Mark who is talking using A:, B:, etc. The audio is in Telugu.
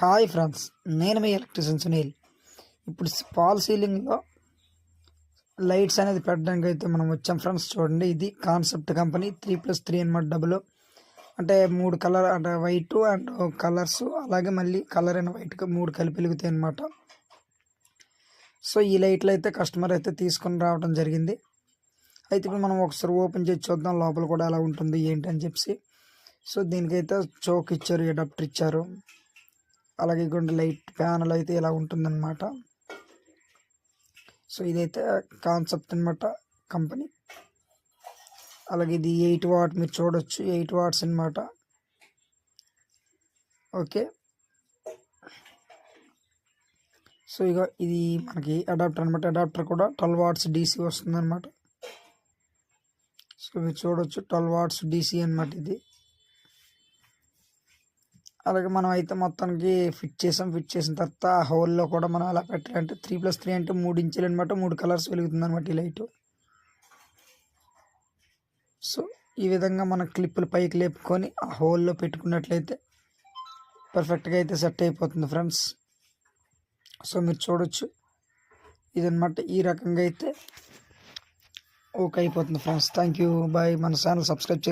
A: హాయ్ ఫ్రెండ్స్, నేను మీ ఎలక్ట్రీషియన్ సునీల్. ఇప్పుడు ఫాల్ సీలింగ్లో లైట్స్ అనేది పెట్టడానికి అయితే మనం వచ్చాం ఫ్రెండ్స్. చూడండి, ఇది కాన్సెప్ట్ కంపెనీ 3+3 అనమాట. డబుల్ అంటే 3 కలర్ అంటే వైట్ అండ్ కలర్స్, అలాగే మళ్ళీ కలర్ అండ్ వైట్గా 3 కలిపి వెలుగుతాయి అనమాట. సో ఈ లైట్లు అయితే కస్టమర్ అయితే తీసుకొని రావడం జరిగింది. అయితే ఇప్పుడు మనం ఒకసారి ఓపెన్ చేసి చూద్దాం లోపల కూడా ఎలా ఉంటుంది ఏంటి అని చెప్పి. సో దీనికైతే చోక్ ఇచ్చారు, అడాప్టర్ ఇచ్చారు, అలాగే కొన్ని లైట్ ప్యానల్ అయితే ఇలా ఉంటుందన్నమాట. సో ఇదైతే కాన్సెప్ట్ అనమాట కంపెనీ. అలాగే ఇది 8 వాట్, మీరు చూడొచ్చు 8 వాట్స్ అనమాట. ఓకే, సో ఇక ఇది మనకి అడాప్టర్ అనమాట. అడాప్టర్ కూడా 12 వాట్స్ డీసీ వస్తుంది అనమాట. సో మీరు చూడొచ్చు 12 వాట్స్ డీసీ అనమాట ఇది. అలాగే మనం అయితే మొత్తానికి ఫిట్ చేసిన తర్వాత ఆ హోల్లో కూడా మనం అలా పెట్టాలంటే 3+3 అంటే 3 ఇంచులు అనమాట. 3 కలర్స్ వెలుగుతుంది అనమాట ఈ లైటు. సో ఈ విధంగా మన క్లిప్పులు పైకి లేపుకొని ఆ హోల్లో పెట్టుకున్నట్లయితే పర్ఫెక్ట్గా అయితే సెట్ అయిపోతుంది ఫ్రెండ్స్. సో మీరు చూడొచ్చు ఇదన్నమాట. ఈ రకంగా అయితే ఓకే అయిపోతుంది ఫ్రెండ్స్. Thank you, bye. మన ఛానల్ సబ్స్క్రైబ్